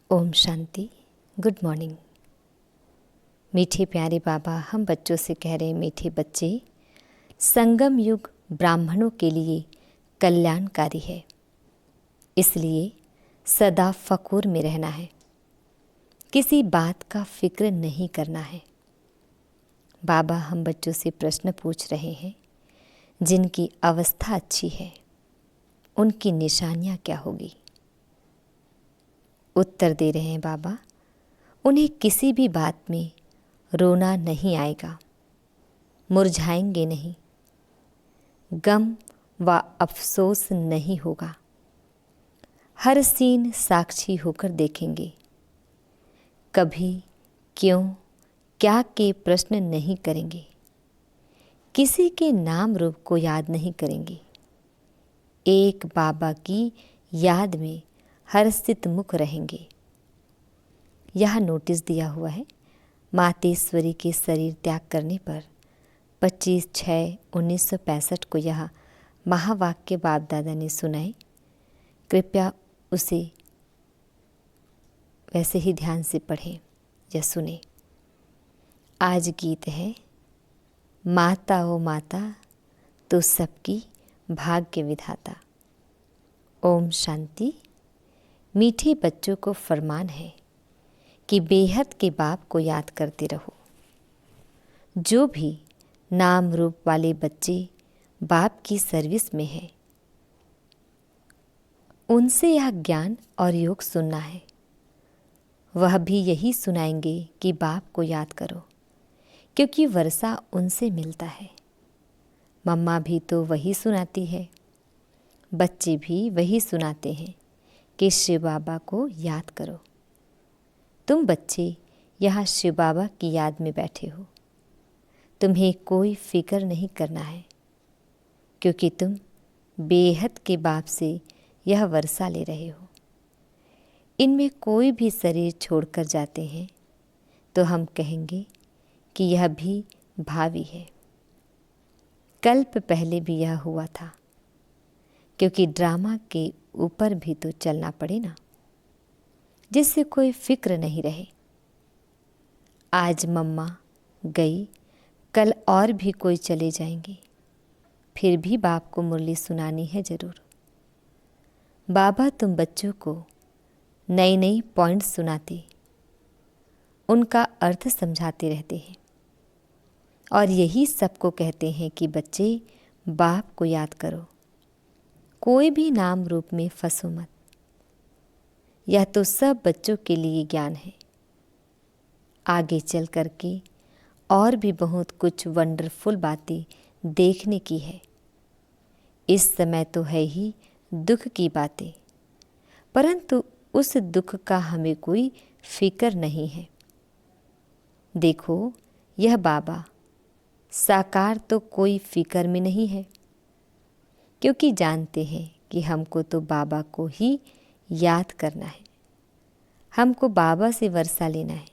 Om Shanti. Good morning. मीठे प्यारे बाबा हम बच्चों से कह रहे हैं, मीठे बच्चे, संगम युग ब्राह्मणों के लिए कल्याणकारी है, इसलिए सदा फकूर में रहना है, किसी बात का फिक्र नहीं करना है। बाबा हम बच्चों से प्रश्न पूछ रहे हैं, जिनकी अवस्था अच्छी है उनकी निशानियाँ क्या होगी। उत्तर दे रहे हैं बाबा, उन्हें किसी भी बात में रोना नहीं आएगा, मुरझाएंगे नहीं, गम व अफसोस नहीं होगा। हर सीन साक्षी होकर देखेंगे, कभी क्यों क्या के प्रश्न नहीं करेंगे, किसी के नाम रूप को याद नहीं करेंगे। एक बाबा की याद में हर्षित मुख रहेंगे। यह नोटिस दिया हुआ है, मातेश्वरी के शरीर त्याग करने पर 25/6/1965 को यह महावाक्य बाप दादा ने सुनाए। कृपया उसे वैसे ही ध्यान से पढ़ें या सुने। आज गीत है, माता ओ माता तो सबकी भाग्य विधाता। ओम शांति। मीठे बच्चों को फरमान है कि बेहद के बाप को याद करते रहो। जो भी नाम रूप वाले बच्चे बाप की सर्विस में हैं, उनसे यह ज्ञान और योग सुनना है। वह भी यही सुनाएंगे कि बाप को याद करो, क्योंकि वर्षा उनसे मिलता है। मम्मा भी तो वही सुनाती है, बच्चे भी वही सुनाते हैं कि शिव बाबा को याद करो। तुम बच्चे यहाँ शिव बाबा की याद में बैठे हो, तुम्हें कोई फिक्र नहीं करना है, क्योंकि तुम बेहद के बाप से यह वर्षा ले रहे हो। इनमें कोई भी शरीर छोड़कर जाते हैं तो हम कहेंगे कि यह भी भावी है। कल्प पहले भी यह हुआ था, क्योंकि ड्रामा के ऊपर भी तो चलना पड़े ना, जिससे कोई फिक्र नहीं रहे। आज मम्मा गई, कल और भी कोई चले जाएंगे, फिर भी बाप को मुरली सुनानी है जरूर। बाबा तुम बच्चों को नई नई पॉइंट्स सुनाते, उनका अर्थ समझाते रहते हैं, और यही सबको कहते हैं कि बच्चे बाप को याद करो, कोई भी नाम रूप में फंसो मत। यह तो सब बच्चों के लिए ज्ञान है। आगे चल करके और भी बहुत कुछ वंडरफुल बातें देखने की है। इस समय तो है ही दुख की बातें, परंतु उस दुख का हमें कोई फिक्र नहीं है। देखो, यह बाबा साकार तो कोई फिक्र में नहीं है, क्योंकि जानते हैं कि हमको तो बाबा को ही याद करना है, हमको बाबा से वर्षा लेना है।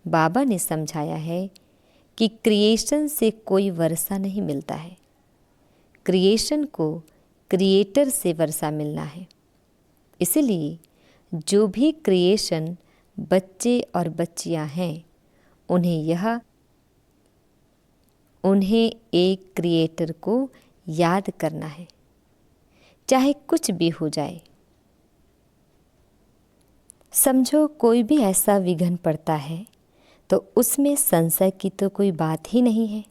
बाबा ने समझाया है कि क्रिएशन से कोई वर्षा नहीं मिलता है, क्रिएशन को क्रिएटर से वर्षा मिलना है। इसलिए जो भी क्रिएशन बच्चे और बच्चियां हैं, उन्हें एक क्रिएटर को याद करना है, चाहे कुछ भी हो जाए। समझो कोई भी ऐसा विघ्न पड़ता है तो उसमें संशय की तो कोई बात ही नहीं है,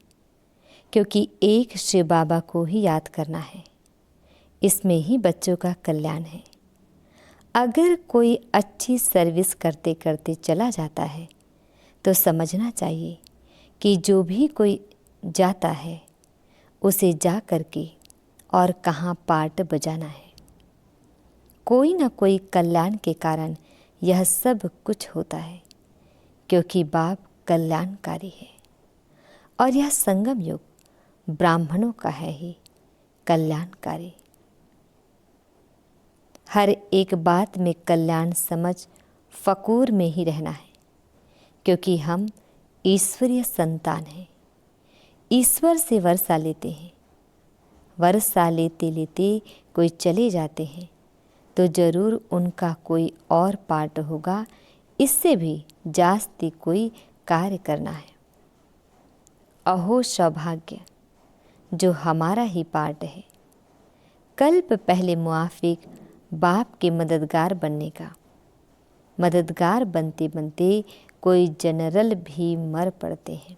क्योंकि एक शिव बाबा को ही याद करना है। इसमें ही बच्चों का कल्याण है। अगर कोई अच्छी सर्विस करते करते चला जाता है तो समझना चाहिए कि जो भी कोई जाता है उसे जा करके और कहाँ पार्ट बजाना है। कोई ना कोई कल्याण के कारण यह सब कुछ होता है, क्योंकि बाप कल्याणकारी है, और यह संगम युग ब्राह्मणों का है ही कल्याणकारी। हर एक बात में कल्याण समझ फकूर में ही रहना है, क्योंकि हम ईश्वरीय संतान हैं। ईश्वर से वर्षा लेते हैं, वर्षा लेते लेते कोई चले जाते हैं तो ज़रूर उनका कोई और पार्ट होगा, इससे भी जास्ती कोई कार्य करना है। अहो सौभाग्य जो हमारा ही पार्ट है। कल्प पहले मुआफिक बाप के मददगार बनने का। मददगार बनते बनते कोई जनरल भी मर पड़ते हैं।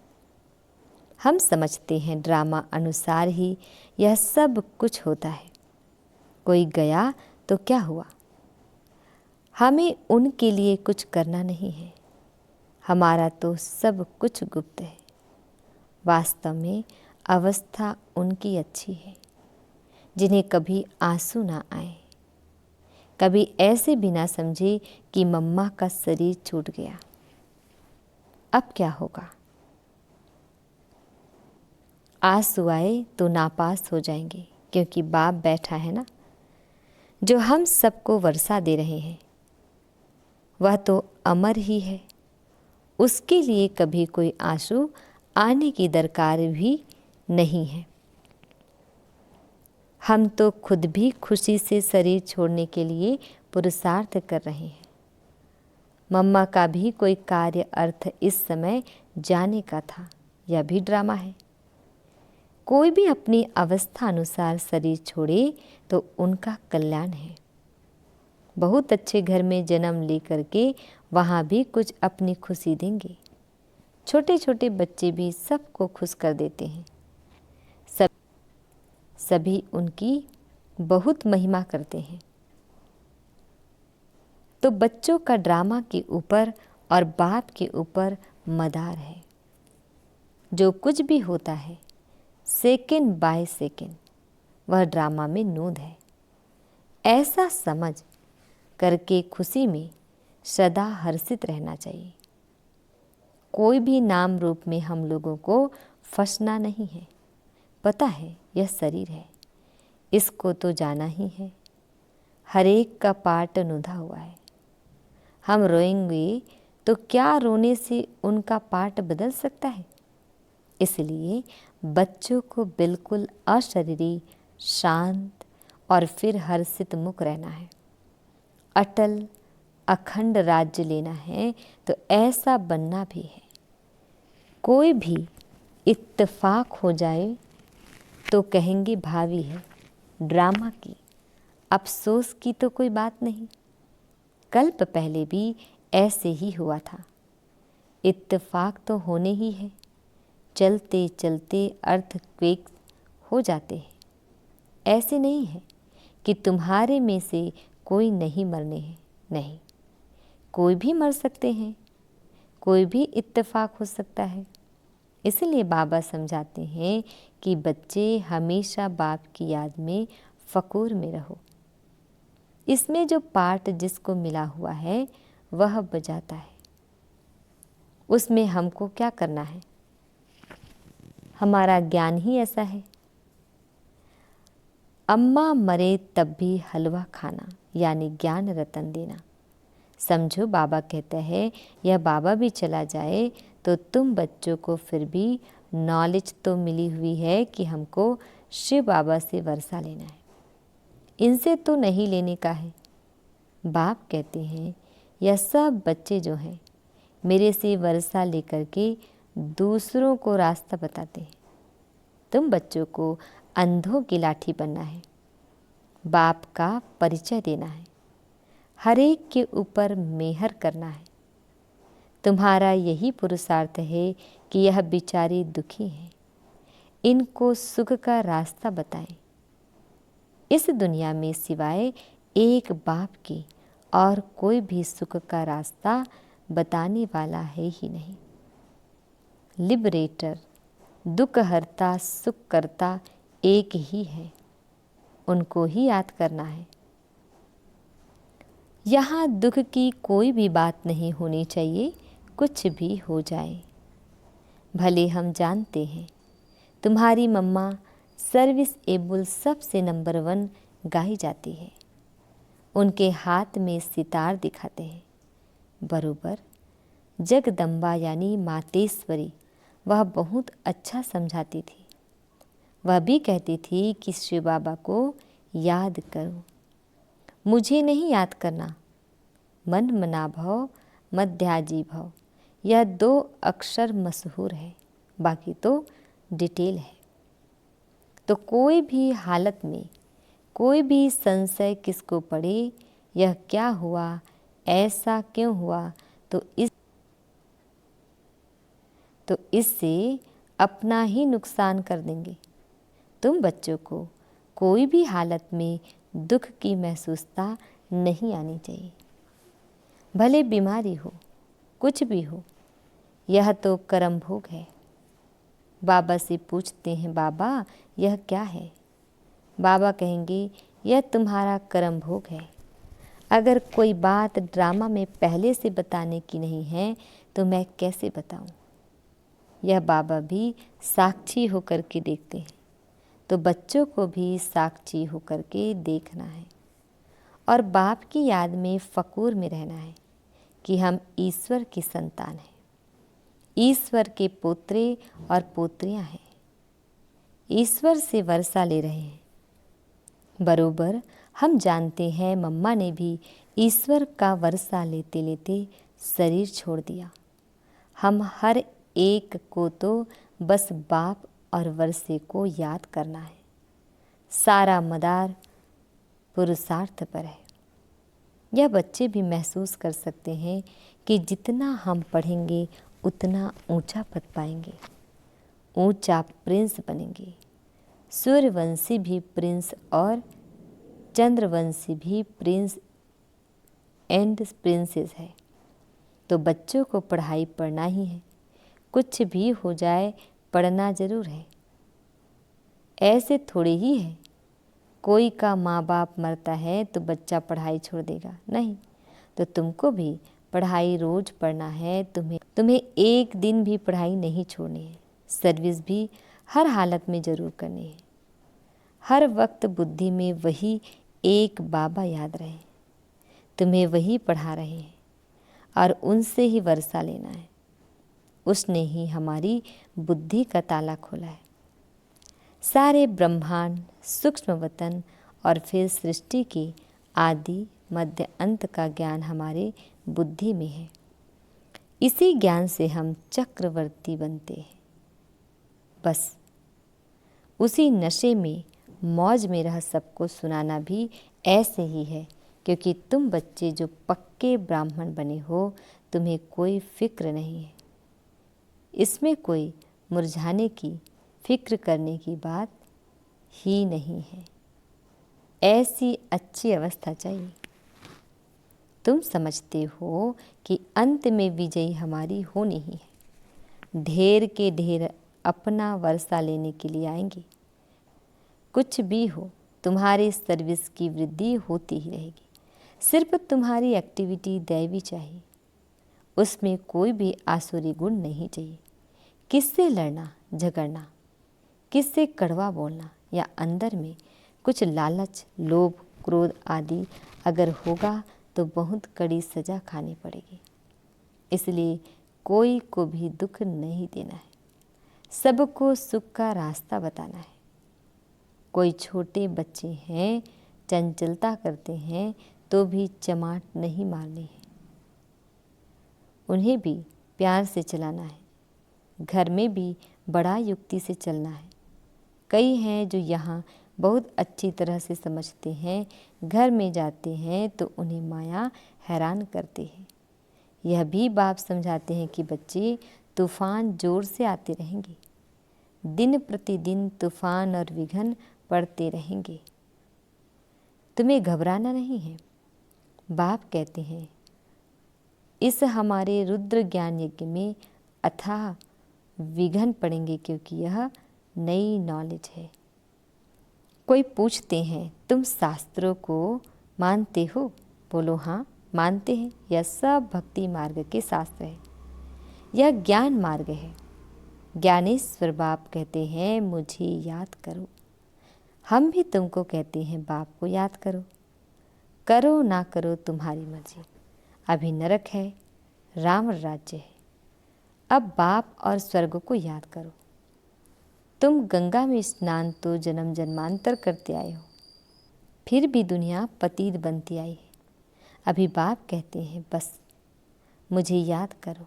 हम समझते हैं ड्रामा अनुसार ही यह सब कुछ होता है। कोई गया तो क्या हुआ, हमें उनके लिए कुछ करना नहीं है। हमारा तो सब कुछ गुप्त है। वास्तव में अवस्था उनकी अच्छी है जिन्हें कभी आंसू ना आए, कभी ऐसे भी ना समझे कि मम्मा का शरीर छूट गया। अब क्या होगा? आंसू आए तो नापास हो जाएंगे, क्योंकि बाप बैठा है ना, जो हम सबको वर्षा दे रहे हैं। वह तो अमर ही है, उसके लिए कभी कोई आंसू आने की दरकार भी नहीं है। हम तो खुद भी खुशी से शरीर छोड़ने के लिए पुरुषार्थ कर रहे हैं। मम्मा का भी कोई कार्य अर्थ इस समय जाने का था, यह भी ड्रामा है। कोई भी अपनी अवस्था अनुसार शरीर छोड़े तो उनका कल्याण है। बहुत अच्छे घर में जन्म लेकर के वहाँ भी कुछ अपनी खुशी देंगे। छोटे छोटे बच्चे भी सबको खुश कर देते हैं। सभी उनकी बहुत महिमा करते हैं। तो बच्चों का ड्रामा के ऊपर और बाप के ऊपर मदार है। जो कुछ भी होता है सेकेंड बाय सेकेंड वह ड्रामा में नोंद है। ऐसा समझ करके खुशी में सदा हर्षित रहना चाहिए। कोई भी नाम रूप में हम लोगों को फंसना नहीं है। पता है यह शरीर है, इसको तो जाना ही है। हर एक का पार्ट नुधा हुआ है। हम रोएंगे तो क्या रोने से उनका पार्ट बदल सकता है? इसलिए बच्चों को बिल्कुल अशरीरी, शांत और फिर हर्षित मुख रहना है। अटल अखंड राज्य लेना है तो ऐसा बनना भी है। कोई भी इत्तेफाक हो जाए तो कहेंगे भावी है, ड्रामा की, अफसोस की तो कोई बात नहीं। कल्प पहले भी ऐसे ही हुआ था। इत्तेफाक तो होने ही है। चलते चलते अर्थक्वेक हो जाते हैं। ऐसे नहीं है कि तुम्हारे में से कोई नहीं मरने हैं। नहीं, कोई भी मर सकते हैं, कोई भी इत्तेफाक हो सकता है। इसलिए बाबा समझाते हैं कि बच्चे हमेशा बाप की याद में फ़कूर में रहो। इसमें जो पार्ट जिसको मिला हुआ है वह बजाता है। उसमें हमको क्या करना है? हमारा ज्ञान ही ऐसा है। अम्मा मरे तब भी हलवा खाना, यानी ज्ञान रतन देना। समझो बाबा कहते हैं यह बाबा भी चला जाए तो तुम बच्चों को फिर भी नॉलेज तो मिली हुई है कि हमको शिव बाबा से वर्षा लेना है, इनसे तो नहीं लेने का है। बाप कहते हैं यह सब बच्चे जो हैं मेरे से वर्षा लेकर के दूसरों को रास्ता बताते हैं। तुम बच्चों को अंधों की लाठी बनना है, बाप का परिचय देना है, हर एक के ऊपर मेहर करना है। तुम्हारा यही पुरुषार्थ है कि यह बेचारे दुखी हैं, इनको सुख का रास्ता बताएं। इस दुनिया में सिवाय एक बाप के और कोई भी सुख का रास्ता बताने वाला है ही नहीं। लिबरेटर, दुख हरता, सुख करता एक ही है, उनको ही याद करना है। यहाँ दुख की कोई भी बात नहीं होनी चाहिए, कुछ भी हो जाए। भले हम जानते हैं तुम्हारी मम्मा सर्विस एबल सबसे नंबर 1 गाई जाती है। उनके हाथ में सितार दिखाते हैं। बरोबर जगदम्बा यानी मातेश्वरी वह बहुत अच्छा समझाती थी। वह भी कहती थी कि शिव बाबा को याद करो। मुझे नहीं याद करना। मन मना भव मध्याजी भव, यह 2 अक्षर मशहूर है, बाकी तो डिटेल है। तो कोई भी हालत में कोई भी संशय किसको पड़े, यह क्या हुआ, ऐसा क्यों हुआ, तो इससे अपना ही नुकसान कर देंगे। तुम बच्चों को कोई भी हालत में दुख की महसूसता नहीं आनी चाहिए। भले बीमारी हो, कुछ भी हो, यह तो कर्म भोग है। बाबा से पूछते हैं, बाबा यह क्या है? बाबा कहेंगे, यह तुम्हारा कर्म भोग है। अगर कोई बात ड्रामा में पहले से बताने की नहीं है तो मैं कैसे बताऊं? यह बाबा भी साक्षी होकर के देखते हैं, तो बच्चों को भी साक्षी होकर के देखना है और बाप की याद में फ़कूर में रहना है कि हम ईश्वर की संतान हैं, ईश्वर के पोत्रे और पोत्रियां हैं, ईश्वर से वर्षा ले रहे हैं। बरोबर हम जानते हैं मम्मा ने भी ईश्वर का वर्षा लेते लेते शरीर छोड़ दिया। हम हर एक को तो बस बाप और वर्षे को याद करना है। सारा मदार पुरुषार्थ पर है। यह बच्चे भी महसूस कर सकते हैं कि जितना हम पढ़ेंगे उतना ऊंचा पद पाएंगे, ऊंचा प्रिंस बनेंगे। सूर्यवंशी भी प्रिंस और चंद्रवंशी भी प्रिंस एंड प्रिंसेस है। तो बच्चों को पढ़ाई पढ़ना ही है, कुछ भी हो जाए पढ़ना जरूर है। ऐसे थोड़े ही है कोई का माँ बाप मरता है तो बच्चा पढ़ाई छोड़ देगा, नहीं। तो तुमको भी पढ़ाई रोज पढ़ना है। तुम्हें एक दिन भी पढ़ाई नहीं छोड़नी है। सर्विस भी हर हालत में जरूर करनी है। हर वक्त बुद्धि में वही एक बाबा याद रहे, तुम्हें वही पढ़ा रहे हैं और उनसे ही वर्षा लेना है। उसने ही हमारी बुद्धि का ताला खोला है। सारे ब्रह्मांड, सूक्ष्म वतन और फिर सृष्टि के आदि मध्य अंत का ज्ञान हमारे बुद्धि में है। इसी ज्ञान से हम चक्रवर्ती बनते हैं। बस उसी नशे में मौज में रह सबको सुनाना भी ऐसे ही है, क्योंकि तुम बच्चे जो पक्के ब्राह्मण बने हो, तुम्हें कोई फिक्र नहीं है। इसमें कोई मुरझाने की, फिक्र करने की बात ही नहीं है। ऐसी अच्छी अवस्था चाहिए। तुम समझते हो कि अंत में विजयी हमारी होनी ही है। ढेर के ढेर अपना वर्षा लेने के लिए आएंगे। कुछ भी हो, तुम्हारी सर्विस की वृद्धि होती ही रहेगी। सिर्फ तुम्हारी एक्टिविटी दैवी चाहिए, उसमें कोई भी आसुरी गुण नहीं चाहिए। किससे लड़ना झगड़ना, किससे कड़वा बोलना या अंदर में कुछ लालच, लोभ, क्रोध आदि अगर होगा तो बहुत कड़ी सजा खानी पड़ेगी। इसलिए कोई को भी दुख नहीं देना है, सबको सुख का रास्ता बताना है। कोई छोटे बच्चे हैं, चंचलता करते हैं तो भी चमाट नहीं मारनी है, उन्हें भी प्यार से चलाना है। घर में भी बड़ा युक्ति से चलना है। कई हैं जो यहाँ बहुत अच्छी तरह से समझते हैं, घर में जाते हैं तो उन्हें माया हैरान करती है। यह भी बाप समझाते हैं कि बच्चे, तूफान जोर से आते रहेंगे, दिन प्रतिदिन तूफान और विघ्न पड़ते रहेंगे, तुम्हें घबराना नहीं है। बाप कहते हैं, इस हमारे रुद्र ज्ञान यज्ञ में अथाह विघ्न पड़ेंगे, क्योंकि यह नई नॉलेज है। कोई पूछते हैं, तुम शास्त्रों को मानते हो? बोलो हाँ, मानते हैं। यह सब भक्ति मार्ग के शास्त्र है, यह ज्ञान मार्ग है। ज्ञानेश्वर बाप कहते हैं, मुझे याद करो। हम भी तुमको कहते हैं, बाप को याद करो। करो ना करो तुम्हारी मर्जी। अभी नरक है, रावण राज्य है। अब बाप और स्वर्ग को याद करो। तुम गंगा में स्नान तो जन्म जन्मांतर करते आए हो, फिर भी दुनिया पतीत बनती आई है। अभी बाप कहते हैं बस मुझे याद करो।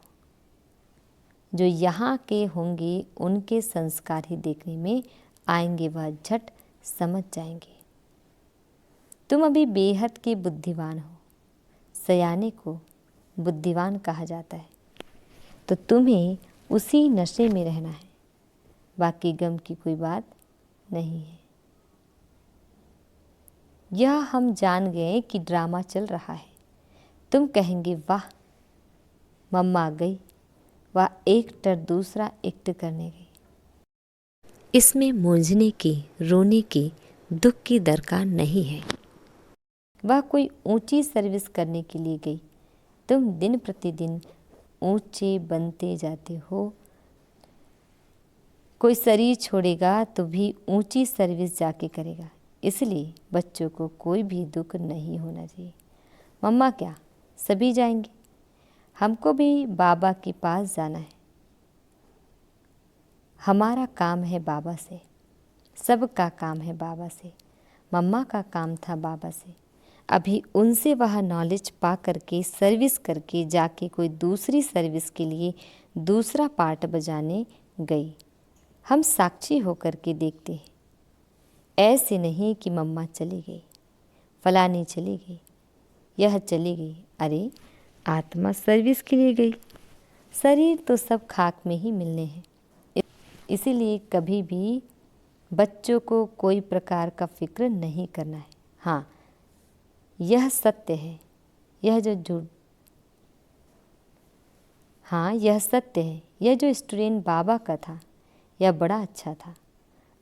जो यहाँ के होंगे उनके संस्कार ही देखने में आएंगे, वह झट समझ जाएंगे। तुम अभी बेहद के बुद्धिमान हो। सयाने को बुद्धिमान कहा जाता है, तो तुम्हें उसी नशे में रहना है, बाकी गम की कोई बात नहीं है। यह हम जान गए कि ड्रामा चल रहा है। तुम कहेंगे वाह मम्मा गई, वह एक्टर दूसरा एक्ट करने गई। इसमें मूंझने की, रोने की, दुख की दरकार नहीं है। वह कोई ऊंची सर्विस करने के लिए गई। तुम दिन प्रतिदिन ऊंचे बनते जाते हो। कोई शरीर छोड़ेगा तो भी ऊंची सर्विस जाके करेगा। इसलिए बच्चों को कोई भी दुख नहीं होना चाहिए। मम्मा क्या सभी जाएंगे? हमको भी बाबा के पास जाना है। हमारा काम है बाबा से, सबका काम है बाबा से। मम्मा का काम था बाबा से। अभी उनसे वह नॉलेज पा करके सर्विस करके जाके कोई दूसरी सर्विस के लिए दूसरा पार्ट बजाने गई। हम साक्षी होकर के देखते हैं। ऐसे नहीं कि मम्मा चली गई, फलानी चली गई, यह चली गई। अरे आत्मा सर्विस के लिए गई। शरीर तो सब खाक में ही मिलने हैं। इसीलिए कभी भी बच्चों को कोई प्रकार का फिक्र नहीं करना है। हाँ, यह सत्य है, यह सत्य है। यह जो स्टूडेंट बाबा का था, यह बड़ा अच्छा था,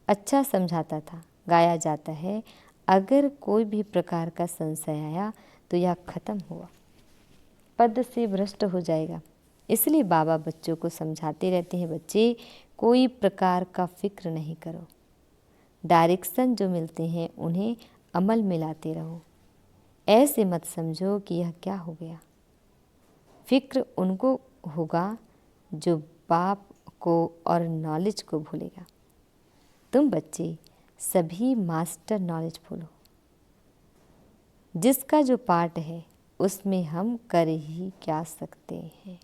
अच्छा समझाता था, गाया जाता है। अगर कोई भी प्रकार का संशय आया तो यह खत्म हुआ, पद से भ्रष्ट हो जाएगा। इसलिए बाबा बच्चों को समझाते रहते हैं, बच्चे कोई प्रकार का फिक्र नहीं करो। डायरेक्शन जो मिलते हैं उन्हें अमल में लाते रहो। ऐसे मत समझो कि यह क्या हो गया। फिक्र उनको होगा जो बाप को और नॉलेज को भूलेगा। तुम बच्चे सभी मास्टर नॉलेज भूलो। जिसका जो पार्ट है उसमें हम कर ही क्या सकते हैं।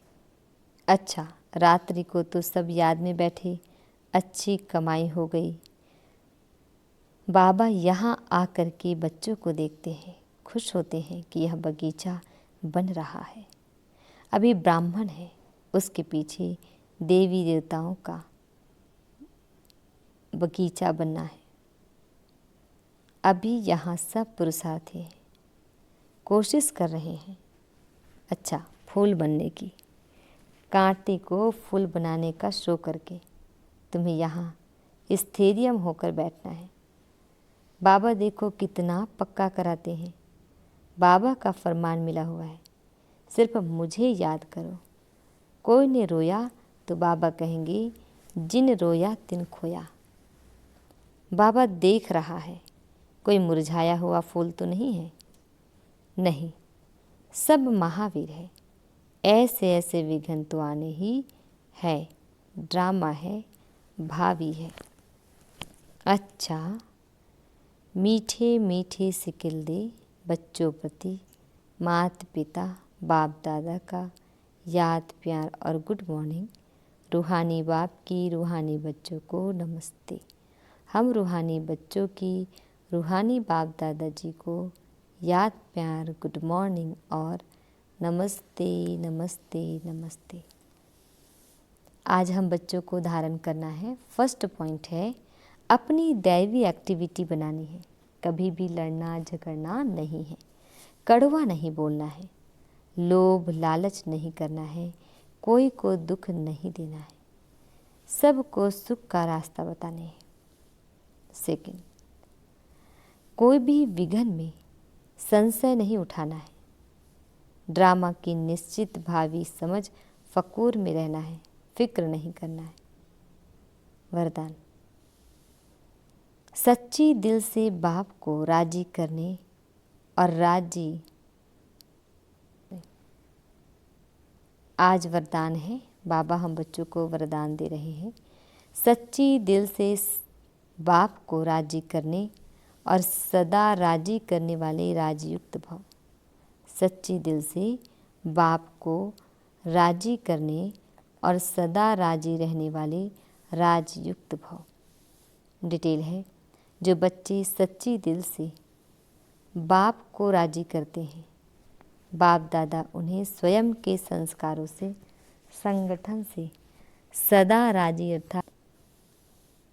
अच्छा, रात्रि को तो सब याद में बैठे, अच्छी कमाई हो गई। बाबा यहाँ आकर के बच्चों को देखते हैं, खुश होते हैं कि यह बगीचा बन रहा है। अभी ब्राह्मण है, उसके पीछे देवी देवताओं का बगीचा बनना है। अभी यहाँ सब पुरुषार्थी हैं, कोशिश कर रहे हैं अच्छा फूल बनने की, कांटे को फूल बनाने का शो करके। तुम्हें यहाँ स्थैर्य होकर बैठना है। बाबा देखो कितना पक्का कराते हैं। बाबा का फरमान मिला हुआ है, सिर्फ मुझे याद करो। कोई ने रोया तो बाबा कहेंगे जिन रोया तिन खोया। बाबा देख रहा है, कोई मुरझाया हुआ फूल तो नहीं है। नहीं, सब महावीर है। ऐसे ऐसे विघ्न तो आने ही है। ड्रामा है, भावी है। अच्छा, मीठे मीठे सिकिल दे बच्चों प्रति माता पिता बाप दादा का याद प्यार और गुड मॉर्निंग। रूहानी बाप की रूहानी बच्चों को नमस्ते। हम रूहानी बच्चों की रूहानी बाप दादाजी को याद प्यार गुड मॉर्निंग और नमस्ते नमस्ते नमस्ते। आज हम बच्चों को धारण करना है। फर्स्ट पॉइंट है अपनी दैवी एक्टिविटी बनानी है। कभी भी लड़ना झगड़ना नहीं है, कड़वा नहीं बोलना है, लोभ लालच नहीं करना है, कोई को दुख नहीं देना है, सबको सुख का रास्ता बताने हैं। सेकंड, कोई भी विघ्न में संशय नहीं उठाना है। ड्रामा की निश्चित भावी समझ फकूर में रहना है, फिक्र नहीं करना है। वरदान, सच्ची दिल से बाप को राजी करने और राजी। आज वरदान है, बाबा हम बच्चों को वरदान दे रहे हैं। सच्ची दिल से बाप को राजी करने और सदा राजी करने वाले राजयुक्त भव। सच्चे दिल से बाप को राजी करने और सदा राजी रहने वाले राजयुक्त भव। डिटेल है, जो बच्चे सच्ची दिल से बाप को राजी करते हैं, बाप दादा उन्हें स्वयं के संस्कारों से, संगठन से सदा राजी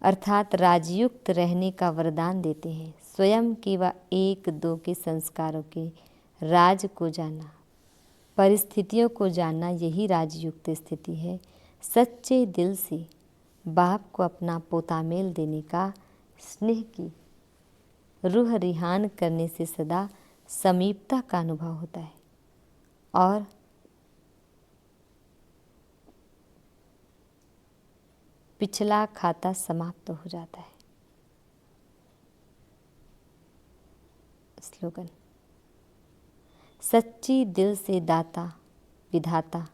अर्थात राजयुक्त रहने का वरदान देते हैं। स्वयं के व एक दो के संस्कारों के राज को जानना, परिस्थितियों को जानना, यही राजयुक्त स्थिति है। सच्चे दिल से बाप को अपना पोतामेल देने का, स्नेह की रूह रिहान करने से सदा समीपता का अनुभव होता है और पिछला खाता समाप्त हो जाता है। स्लोगन, सच्ची दिल से दाता विधाता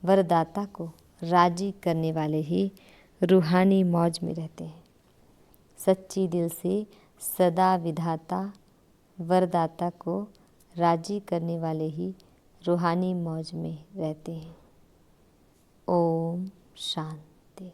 वरदाता को राजी करने वाले ही रूहानी मौज में रहते हैं। सच्ची दिल से सदा विधाता वरदाता को राजी करने वाले ही रूहानी मौज में रहते हैं। ओम शांति।